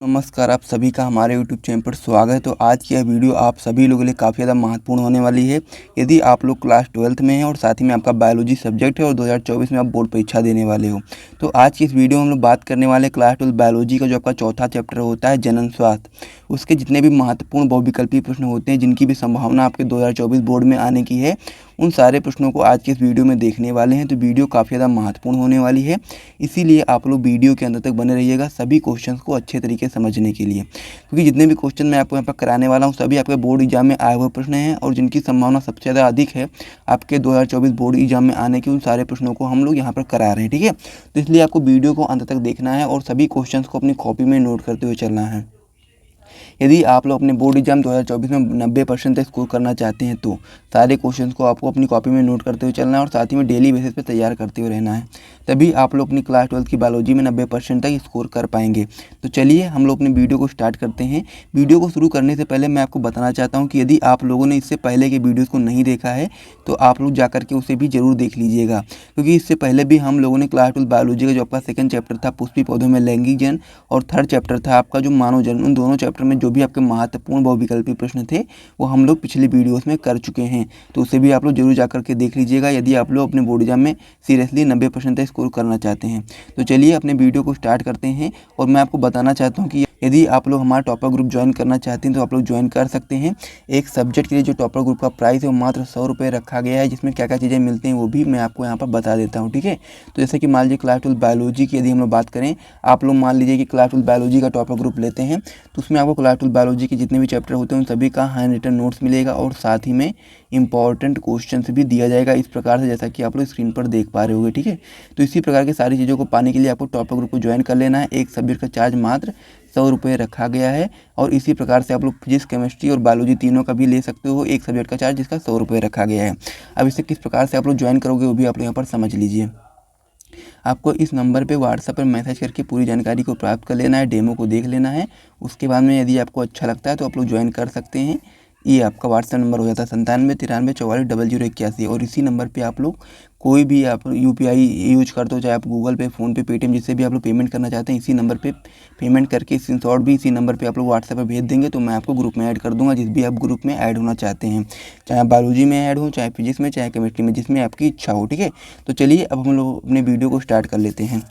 नमस्कार, आप सभी का हमारे यूट्यूब चैनल पर स्वागत है। तो आज की यह वीडियो आप सभी लोगों के लिए काफ़ी ज़्यादा महत्वपूर्ण होने वाली है। यदि आप लोग क्लास 12th में हैं और साथ ही में आपका बायोलॉजी सब्जेक्ट है और 2024 में आप बोर्ड परीक्षा देने वाले हो, तो आज की इस वीडियो में हम लोग बात करने वाले क्लास 12 बायोलॉजी का जो आपका चौथा चैप्टर होता है जनन स्वास्थ्य, उसके जितने भी महत्वपूर्ण बहुविकल्पीय प्रश्न होते हैं जिनकी भी संभावना आपके 2024 बोर्ड में आने की है, उन सारे प्रश्नों को आज के इस वीडियो में देखने वाले हैं। तो वीडियो काफ़ी ज़्यादा महत्वपूर्ण होने वाली है, इसीलिए आप लोग वीडियो के अंत तक बने रहिएगा सभी क्वेश्चंस को अच्छे तरीके से समझने के लिए, क्योंकि जितने भी क्वेश्चन मैं आपको यहाँ पर कराने वाला हूँ सभी आपके बोर्ड एग्जाम में आए हुए प्रश्न हैं और जिनकी संभावना सबसे ज़्यादा अधिक है आपके 2024 बोर्ड एग्जाम में आने की, उन सारे प्रश्नों को हम लोग यहाँ पर करा रहे हैं। ठीक है, तो इसलिए आपको वीडियो को अंत तक देखना है और सभी क्वेश्चन को अपनी कॉपी में नोट करते हुए चलना है। यदि आप लोग अपने बोर्ड एग्जाम 2024 में 90% तक स्कोर करना चाहते हैं तो सारे क्वेश्चंस को आपको अपनी कॉपी में नोट करते हुए चलना है और साथ ही में डेली बेसिस पे तैयार करते हुए रहना है, तभी आप लोग अपनी क्लास 12 की बायोलॉजी में 90% तक स्कोर कर पाएंगे। तो चलिए हम लोग अपने वीडियो को स्टार्ट करते हैं। वीडियो को शुरू करने से पहले मैं आपको बताना चाहता हूँ कि यदि आप लोगों ने इससे पहले के वीडियोज़ को नहीं देखा है तो आप लोग जा करके उसे भी ज़रूर देख लीजिएगा, क्योंकि इससे पहले भी हम लोगों ने क्लास 12 बायोलॉजी का जो आपका सेकंड चैप्टर था पुष्पी पौधों में लैंगिक जन और थर्ड चैप्टर था आपका जो मानव जन, उन दोनों चैप्टर में जो भी आपके महत्वपूर्ण बहुविकल्पी प्रश्न थे वो हम लोग पिछली वीडियोस में कर चुके हैं। तो उसे भी आप लोग जरूर जा करके देख लीजिएगा यदि आप लोग अपने बोर्ड एग्जाम में सीरियसली 90% तक स्कोर करना चाहते हैं। तो चलिए अपने वीडियो को स्टार्ट करते हैं और मैं आपको बताना चाहता हूँ कि यदि आप लोग हमारा टॉपर ग्रुप ज्वाइन करना चाहते हैं तो आप लोग ज्वाइन कर सकते हैं। एक सब्जेक्ट के लिए जो टॉपर ग्रुप का प्राइस है वो मात्र 100 रुपये रखा गया है, जिसमें क्या क्या चीज़ें मिलती हैं वो भी मैं आपको यहाँ पर बता देता हूँ। ठीक है, तो जैसे कि मान लीजिए क्लास 12 बायोलॉजी की यदि हम लोग बात करें, आप लोग मान लीजिए कि क्लास 12 बायोलॉजी का टॉपर ग्रुप लेते हैं तो उसमें आपको क्लास 12 बायोलॉजी के जितने भी चैप्टर होते हैं उन सभी का हैंड रिटन नोट्स मिलेगा और साथ ही में इंपॉर्टेंट क्वेश्चन भी दिया जाएगा इस प्रकार से जैसा कि आप लोग स्क्रीन पर देख पा रहे होंगे। ठीक है, तो इसी प्रकार की सारी चीज़ों को पाने के लिए आपको टॉपर ग्रुप को ज्वाइन कर लेना है। एक सब्जेक्ट का चार्ज मात्र 100 रुपये रखा गया है और इसी प्रकार से आप लोग फिजिक्स केमिस्ट्री और बायोलॉजी तीनों का भी ले सकते हो, एक सब्जेक्ट का चार्ज जिसका 100 रुपये रखा गया है। अब इसे किस प्रकार से आप लोग ज्वाइन करोगे वो भी आप लोग यहाँ पर समझ लीजिए। आपको इस नंबर पे व्हाट्सएप पर मैसेज करके पूरी जानकारी को प्राप्त कर लेना है, डेमो को देख लेना है। उसके बाद में यदि आपको अच्छा लगता है तो आप लोग ज्वाइन कर सकते हैं। ये आपका व्हाट्सएप नंबर हो जाता है 97 93 44 0081 और इसी नंबर पे आप लोग कोई भी आप यूपीआई यूज करते हो, चाहे आप गूगल पे, फ़ोन पे, पेटीएम, जिससे भी आप लोग पेमेंट करना चाहते हैं, इसी नंबर पे पेमेंट करके स्क्रीनशॉट भी इसी नंबर पे आप लोग व्हाट्सएप पर भेज देंगे तो मैं आपको ग्रुप में ऐड कर दूंगा, जिस भी आप ग्रुप में ऐड होना चाहते हैं, चाहे आप बायोलॉजी में ऐड हो, चाहे फिजिक्स में, चाहे केमिस्ट्री में, जिसमें आपकी इच्छा हो। ठीक है, तो चलिए अब हम लोग अपने वीडियो को स्टार्ट कर लेते हैं।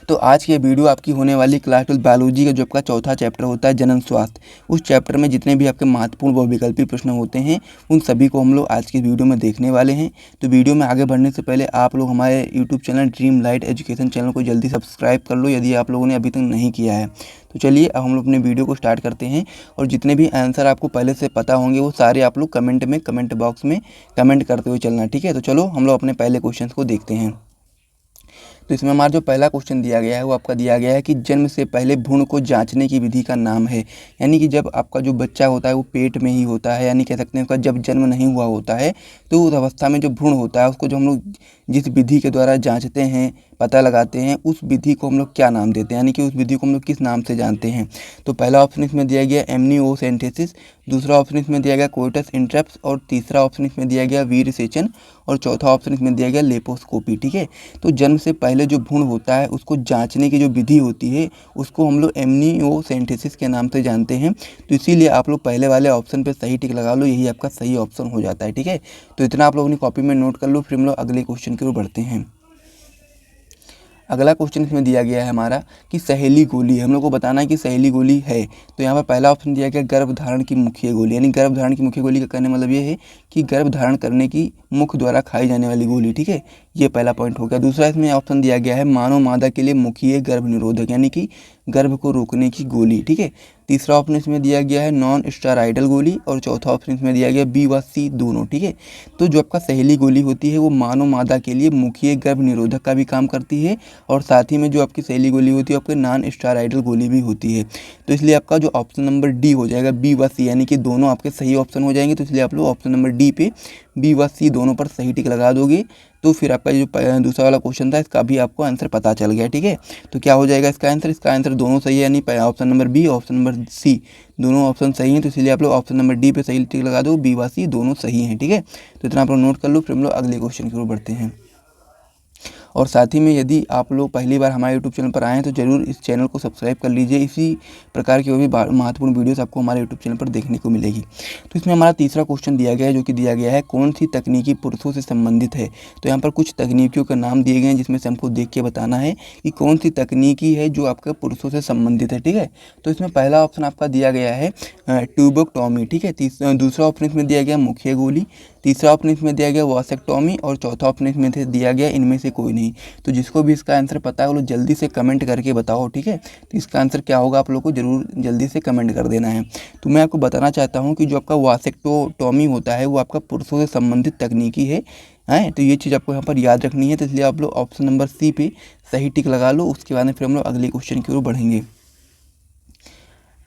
तो आज की ये वीडियो आपकी होने वाली क्लास 12 बायोलॉजी का जो आपका चौथा चैप्टर होता है जनन स्वास्थ्य, उस चैप्टर में जितने भी आपके महत्वपूर्ण बहुविकल्पी प्रश्न होते हैं उन सभी को हम लोग आज की वीडियो में देखने वाले हैं। तो वीडियो में आगे बढ़ने से पहले आप लोग हमारे YouTube channel dream light education channel को जल्दी सब्सक्राइब कर लो यदि आप लोगों ने अभी तक नहीं किया है। तो चलिए अब हम लोग अपने वीडियो को स्टार्ट करते हैं और जितने भी आंसर आपको पहले से पता होंगे वो सारे आप लोग कमेंट बॉक्स में कमेंट करते हुए चलना। ठीक है, तो चलो हम लोग अपने पहले क्वेश्चन को देखते हैं। तो इसमें हमारा जो पहला क्वेश्चन दिया गया है वो आपका दिया गया है कि जन्म से पहले भ्रूण को जांचने की विधि का नाम है। यानी कि जब आपका जो बच्चा होता है वो पेट में ही होता है, यानी कह सकते हैं उसका जब जन्म नहीं हुआ होता है तो उस अवस्था में जो भ्रूण होता है उसको जो हम लोग जिस विधि के द्वारा जांचते हैं, पता लगाते हैं, उस विधि को हम लोग क्या नाम देते हैं, यानी कि उस विधि को हम लोग किस नाम से जानते हैं। तो पहला ऑप्शन इसमें दिया गया एमनियोसेंटेसिस, दूसरा ऑप्शन इसमें दिया गया कोइटस इंटरप्ट और तीसरा ऑप्शन इसमें दिया गया वीर सेचन और चौथा ऑप्शन इसमें दिया गया लेपोस्कोपी। ठीक है, तो जन्म से पहले जो भ्रूण होता है उसको जांचने की जो विधि होती है उसको हम लोग एमनियोसेंटेसिस के नाम से जानते हैं। तो इसीलिए आप लोग पहले वाले ऑप्शन पे सही टिक लगा लो, यही आपका सही ऑप्शन हो जाता है। ठीक है, तो इतना आप लोग अपनी कॉपी में नोट कर लो, फिर हम लोग अगले क्वेश्चन की ओर बढ़ते हैं। अगला क्वेश्चन इसमें दिया गया है हमारा कि सहेली गोली, हम लोग को बताना है कि सहेली गोली है। तो यहाँ पर पहला ऑप्शन दिया गया गर्भधारण की मुख्य गोली, यानी गर्भधारण की मुख्य गोली का कहने मतलब ये है कि गर्भधारण करने की मुख द्वारा खाई जाने वाली गोली। ठीक है, ये पहला पॉइंट हो गया। दूसरा इसमें ऑप्शन दिया गया है मानव मादा के लिए मुख्य गर्भ निरोधक, यानी कि गर्भ को रोकने की गोली। ठीक है, तीसरा ऑप्शन इसमें दिया गया है नॉन स्टेरॉइडल गोली और चौथा ऑप्शन इसमें दिया गया बी व सी दोनों। ठीक है, तो जो आपका सहेली गोली होती है वो मानव मादा के लिए मुख्य गर्भ निरोधक का भी काम करती है और साथ ही में जो आपकी सहेली गोली होती है आपके नॉन स्टेरॉइडल गोली भी होती है। तो इसलिए आपका जो ऑप्शन नंबर डी हो जाएगा बी व सी, यानी कि दोनों आपके सही ऑप्शन हो जाएंगे। तो इसलिए आप लोग ऑप्शन नंबर डी पे बी व सी दोनों पर सही टिक लगा दोगे तो फिर आपका जो दूसरा वाला क्वेश्चन था इसका भी आपको आंसर पता चल गया। ठीक है, तो क्या हो जाएगा इसका आंसर, इसका आंसर दोनों सही है, यानी option number B option number C दोनों ऑप्शन सही हैं। तो इसलिए आप लोग ऑप्शन नंबर डी पे सही टिक लगा दो, बी व सी दोनों सही हैं। ठीक है, तो इतना आप लोग नोट कर लो, फिर हम लोग अगले क्वेश्चन की ओर बढ़ते हैं। और साथ ही में यदि आप लोग पहली बार हमारे यूट्यूब चैनल पर आए हैं तो ज़रूर इस चैनल को सब्सक्राइब कर लीजिए। इसी प्रकार की और भी महत्वपूर्ण वीडियोस आपको हमारे यूट्यूब चैनल पर देखने को मिलेगी। तो इसमें हमारा तीसरा क्वेश्चन दिया गया है, जो कि दिया गया है कौन सी तकनीकी पुरुषों से संबंधित है। तो यहाँ पर कुछ तकनीकियों का नाम दिए गए हैं, जिसमें से हमको देख के बताना है कि कौन सी तकनीकी है जो आपका पुरुषों से संबंधित है। ठीक है, तो इसमें पहला ऑप्शन आपका दिया गया है ट्यूबोक्टॉमी। ठीक है, दूसरा ऑप्शन इसमें दिया गया मुखिया गोली, तीसरा ऑप्शन इसमें दिया गया वासेक्टॉमी और चौथा ऑप्शन इसमें दिया गया इनमें से कोई नहीं। तो जिसको भी इसका आंसर पता है वो लोग जल्दी से कमेंट करके बताओ। ठीक है, तो इसका आंसर क्या होगा आप लोग को ज़रूर जल्दी से कमेंट कर देना है। तो मैं आपको बताना चाहता हूँ कि जो आपका वासेक्टोटॉमी होता है वो आपका पुरुषों से संबंधित तकनीकी है। तो ये चीज़ आपको यहाँ पर याद रखनी है। तो इसलिए आप लोग ऑप्शन नंबर सी पे सही टिक लगा लो। उसके बाद में फिर हम लोग अगले क्वेश्चन की ओर बढ़ेंगे।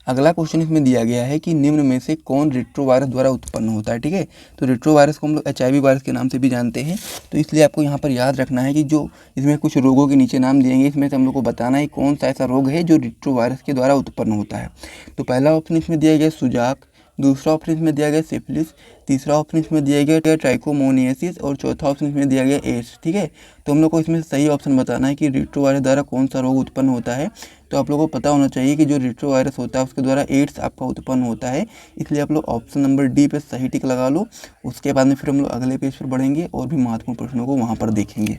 अगला क्वेश्चन इसमें दिया गया है कि निम्न में से कौन रेट्रोवायरस द्वारा उत्पन्न होता है। ठीक है, तो रेट्रोवायरस को हम लोग HIV वायरस के नाम से भी जानते हैं। तो इसलिए आपको यहाँ पर याद रखना है कि जो इसमें कुछ रोगों के नीचे नाम दिएंगे, इसमें से हम लोग को बताना है कौन सा ऐसा रोग है जो रेट्रोवायरस के द्वारा उत्पन्न होता है। तो पहला ऑप्शन इसमें दिया गया सुजाक, दूसरा ऑप्शन इसमें दिया गया सिफिलिस, तीसरा ऑप्शन इसमें दिया गया ट्राइकोमोनियासिस और चौथा ऑप्शन इसमें दिया गया एड्स। ठीक है, तो हम लोग को इसमें सही ऑप्शन बताना है कि रेट्रोवायरस द्वारा कौन सा रोग उत्पन्न होता है। तो आप लोगों को पता होना चाहिए कि जो रेट्रोवायरस होता है उसके द्वारा एड्स आपका उत्पन्न होता है। इसलिए आप लोग ऑप्शन नंबर डी पे सही टिक लगा लो। उसके बाद में फिर हम लोग अगले पेज पर बढ़ेंगे और भी महत्वपूर्ण प्रश्नों को वहाँ पर देखेंगे।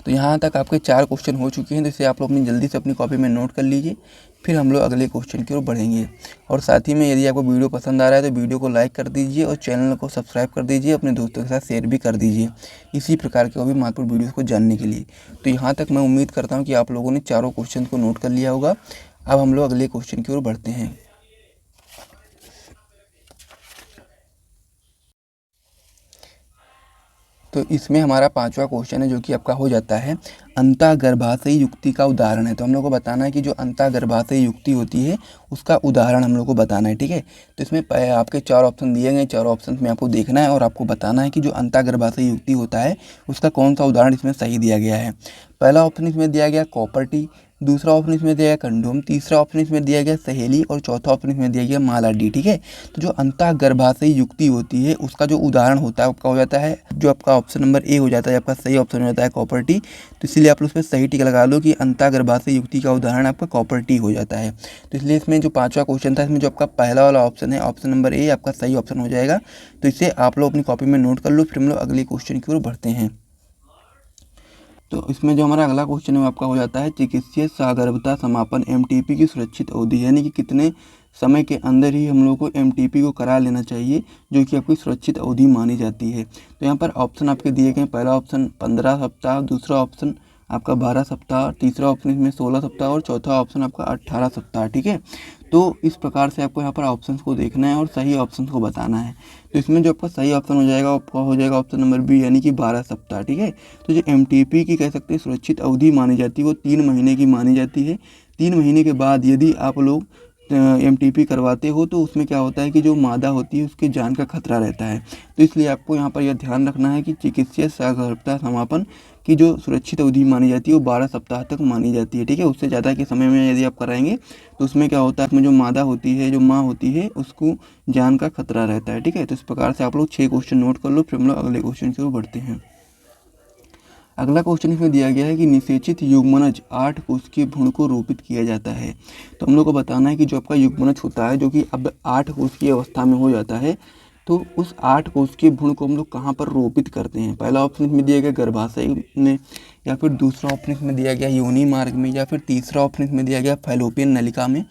तो यहाँ तक आपके 4 क्वेश्चन हो चुके हैं, जिसे आप लोग अपनी जल्दी से अपनी कॉपी में नोट कर लीजिए। फिर हम लोग अगले क्वेश्चन की ओर बढ़ेंगे। और साथ ही में यदि आपको वीडियो पसंद आ रहा है तो वीडियो को लाइक कर दीजिए और चैनल को सब्सक्राइब कर दीजिए, अपने दोस्तों के साथ शेयर भी कर दीजिए इसी प्रकार के और भी महत्वपूर्ण वीडियोज़ को जानने के लिए। तो यहाँ तक मैं उम्मीद करता हूँ कि आप लोगों ने चारों क्वेश्चन को नोट कर लिया होगा। अब हम लोग अगले क्वेश्चन की ओर बढ़ते हैं। तो इसमें हमारा 5वां क्वेश्चन है, जो कि आपका हो जाता है अंतःगर्भाशयी युक्ति का उदाहरण है। तो हम लोग को बताना है कि जो अंतःगर्भाशयी युक्ति होती है उसका उदाहरण हम लोग को बताना है। ठीक है, तो इसमें आपके 4 ऑप्शन दिए गए, 4 ऑप्शन में आपको देखना है और आपको बताना है कि जो अंतःगर्भाशयी युक्ति होता है उसका कौन सा उदाहरण इसमें सही दिया गया है। पहला ऑप्शन इसमें दिया गया कॉपर टी, दूसरा ऑप्शन इसमें दिया गया कंडोम, तीसरा ऑप्शन इसमें दिया गया सहेली और चौथा ऑप्शन इसमें दिया गया माला डी। ठीक है, तो जो अंतःगर्भाशयी युक्ति होती है उसका जो उदाहरण होता है आपका हो जाता है, जो आपका ऑप्शन नंबर ए हो जाता है, आपका सही ऑप्शन हो जाता है कॉपर टी। तो इसलिए आप लोग उस पर सही टिक लगा लो कि अंतःगर्भाशयी युक्ति का उदाहरण आपका कॉपर टी हो जाता है। तो इसलिए इसमें जो 5वां क्वेश्चन था, इसमें जो आपका पहला वाला ऑप्शन है, ऑप्शन नंबर ए आपका सही ऑप्शन हो जाएगा। तो इसे आप लोग अपनी कॉपी में नोट कर लो। फिर हम लोग अगले क्वेश्चन की ओर बढ़ते हैं। तो इसमें जो हमारा अगला क्वेश्चन है वो आपका हो जाता है चिकित्सीय सगर्भता समापन MTP की सुरक्षित अवधि, यानी कि कितने समय के अंदर ही हम लोग को MTP को करा लेना चाहिए, जो कि आपकी सुरक्षित अवधि मानी जाती है। तो यहाँ पर ऑप्शन आपके दिए गए, पहला ऑप्शन 15 सप्ताह, दूसरा ऑप्शन आपका 12 सप्ताह, तीसरा ऑप्शन इसमें 16 सप्ताह और चौथा ऑप्शन आपका 18 सप्ताह। ठीक है, तो इस प्रकार से आपको यहाँ पर ऑप्शंस को देखना है और सही ऑप्शंस को बताना है। तो इसमें जो आपका सही ऑप्शन हो जाएगा आपका हो जाएगा ऑप्शन नंबर बी, यानी कि 12 सप्ताह। ठीक है, तो जो MTP की कह सकते हैं सुरक्षित अवधि मानी जाती है वो 3 महीने की मानी जाती है। 3 महीने के बाद यदि आप लोग MTP करवाते हो तो उसमें क्या होता है कि जो मादा होती है उसकी जान का खतरा रहता है। तो इसलिए आपको यहाँ पर यह ध्यान रखना है कि चिकित्सीय सगर्भता समापन की जो सुरक्षित अवधि मानी जाती है वो 12 सप्ताह तक मानी जाती है। ठीक है, उससे ज़्यादा के समय में यदि आप कराएंगे तो उसमें क्या होता है, उसमें जो मादा होती है, जो माँ होती है, उसको जान का खतरा रहता है। ठीक है, तो इस प्रकार से आप लोग 6 क्वेश्चन नोट कर लो। फिर हम लोग अगले क्वेश्चन की ओर बढ़ते हैं। अगला क्वेश्चन इसमें दिया गया है कि निषेचित युग्मनज 8 कोशिकीय भ्रूण को रोपित किया जाता है। तो हम लोग को बताना है कि जो आपका युग्मनज होता है, जो कि अब 8 कोशिकीय अवस्था में हो जाता है, तो उस 8 कोशिकीय भ्रूण को हम लोग कहाँ पर रोपित करते हैं। पहला ऑप्शन इसमें दिया गया गर्भाशय में, या फिर दूसरा ऑप्शन इसमें दिया गया योनि मार्ग में, या फिर तीसरा ऑप्शन इसमें दिया गया फैलोपियन नलिका में,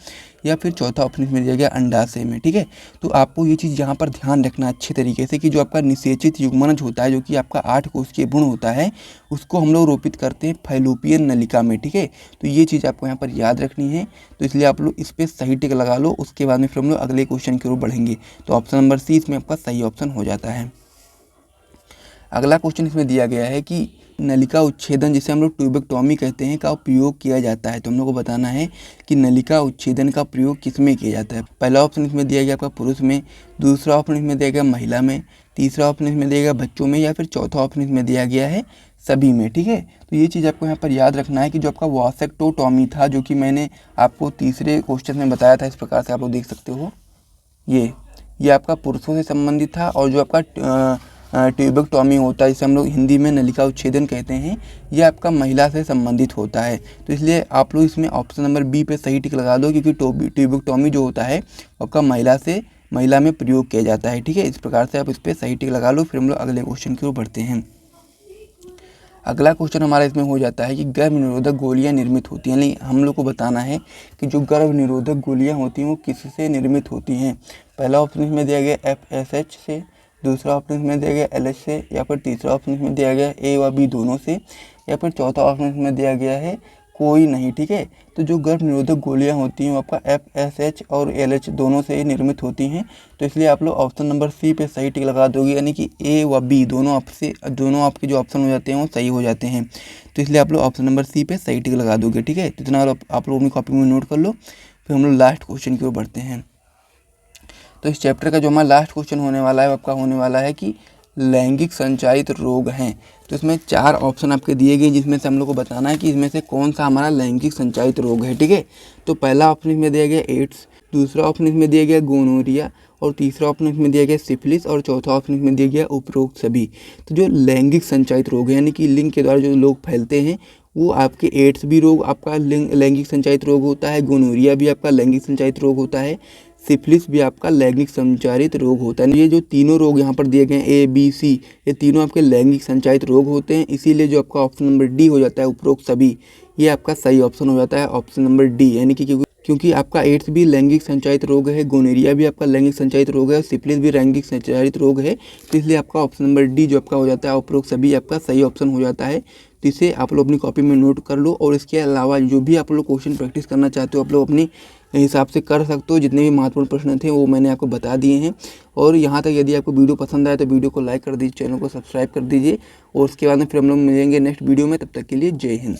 या फिर चौथा ऑप्शन इसमें दिया गया अंडाशय में। ठीक है, तो आपको ये चीज़ यहाँ पर ध्यान रखना अच्छे तरीके से कि जो आपका निषेचित युग्मनज होता है, जो कि आपका 8 कोशिकीय भ्रूण होता है, उसको हम लोग रोपित करते हैं फैलोपियन नलिका में। ठीक है, तो ये चीज़ आपको यहाँ पर याद रखनी है। तो इसलिए आप लोग इस पर सही टिक लगा लो। उसके बाद में फिर हम लोग अगले क्वेश्चन की ओर बढ़ेंगे। तो ऑप्शन नंबर सी इसमें आपका सही ऑप्शन हो जाता है। अगला क्वेश्चन इसमें दिया गया है कि नलिका उच्छेदन, जिसे हम लोग ट्यूबेक्टॉमी कहते हैं, का उपयोग किया जाता है। तो हम लोग को बताना है कि नलिका उच्छेदन का प्रयोग किस में किया जाता है। पहला ऑप्शन इसमें दिया गया आपका पुरुष में, दूसरा ऑप्शन इसमें दिया गया महिला में, तीसरा ऑप्शन इसमें दिया गया बच्चों में, या फिर चौथा ऑप्शन इसमें दिया गया है सभी में। ठीक है, तो ये चीज़ आपको यहाँ पर याद रखना है कि जो आपका वासेक्टोटॉमी था, जो कि मैंने आपको तीसरे क्वेश्चन में बताया था, इस प्रकार से आप लोग देख सकते हो, ये आपका पुरुषों से संबंधित था। और जो आपका ट्यूबेक्टॉमी होता है, जिसे हम लोग हिंदी में नलिका उच्छेदन कहते हैं, ये आपका महिला से संबंधित होता है। तो इसलिए आप लोग इसमें ऑप्शन नंबर बी पे सही टिक लगा दो, क्योंकि ट्यूबेक्टॉमी जो होता है आपका महिला में प्रयोग किया जाता है। ठीक है, इस प्रकार से आप इस पर सही टिक लगा लो। फिर हम लोग अगले क्वेश्चन की ओर बढ़ते हैं। अगला क्वेश्चन हमारा इसमें हो जाता है कि गर्भ निरोधक गोलियां निर्मित होती हैं, यानी हम लोग को बताना है कि जो गर्भ निरोधक गोलियां होती हैं वो किससे निर्मित होती हैं। पहला ऑप्शन इसमें दिया गया FSH से, दूसरा ऑप्शन इसमें दिया गया LH से, या फिर तीसरा ऑप्शन इसमें दिया गया A व B दोनों से, या फिर चौथा ऑप्शन इसमें दिया गया है कोई नहीं। ठीक है, तो जो गर्भ निरोधक गोलियां होती हैं वो आपका FSH और LH दोनों से ही निर्मित होती हैं। तो इसलिए आप लोग ऑप्शन नंबर सी पे सही टिक लगा दोगे, यानी कि A व B दोनों आपके जो ऑप्शन हो जाते हैं वो सही हो जाते हैं। तो इसलिए आप लोग ऑप्शन नंबर सी पे सही टिक लगा दोगे। ठीक है, तो इतना आप लोग अपनी कॉपी में नोट कर लो। फिर हम लोग लास्ट क्वेश्चन की ओर बढ़ते हैं। तो इस चैप्टर का जो हमारा लास्ट क्वेश्चन होने वाला है आपका होने वाला है कि लैंगिक संचारित रोग हैं। तो इसमें 4 ऑप्शन आपके दिए गए, जिसमें से हम लोग को बताना है कि इसमें से कौन सा हमारा लैंगिक संचारित रोग है। ठीक है, तो पहला ऑप्शन इसमें दिया गया एड्स, दूसरा ऑप्शन इसमें दिया गया गोनोरिया, और तीसरा ऑप्शन इसमें दिया गया सिफिलिस, और चौथा ऑप्शन इसमें दिया गया उपरोक्त सभी। तो जो लैंगिक संचारित रोग है, यानी कि लिंग के द्वारा जो लोग फैलते हैं, वो आपके एड्स भी रोग आपका लैंगिक संचारित रोग होता है, गोनोरिया भी आपका लैंगिक संचारित रोग होता है, सिफिलिस भी आपका लैंगिक संचारित रोग होता है। ये जो तीनों रोग यहाँ पर दिए गए हैं ABC, ये तीनों आपके लैंगिक संचारित रोग होते हैं। इसीलिए जो आपका ऑप्शन नंबर डी हो जाता है उपरोक्त सभी, ये आपका सही ऑप्शन हो जाता है, ऑप्शन नंबर डी। यानी कि क्योंकि आपका एड्स भी लैंगिक संचारित रोग है, गोनेरिया भी आपका लैंगिक संचारित रोग है, और सिफिलिस भी लैंगिक संचारित रोग है। तो इसलिए आपका ऑप्शन नंबर डी जो आपका हो जाता है उपरोक्त सभी आपका सही ऑप्शन हो जाता है। तो इसे आप लोग अपनी कॉपी में नोट कर लो। और इसके अलावा जो भी आप लोग क्वेश्चन प्रैक्टिस करना चाहते हो आप लोग अपनी हिसाब से कर सकते हो। जितने भी महत्वपूर्ण प्रश्न थे वो मैंने आपको बता दिए हैं। और यहाँ तक यदि आपको वीडियो पसंद आए तो वीडियो को लाइक कर दीजिए, चैनल को सब्सक्राइब कर दीजिए। और उसके बाद में फिर हम लोग मिलेंगे नेक्स्ट वीडियो में। तब तक के लिए जय हिंद।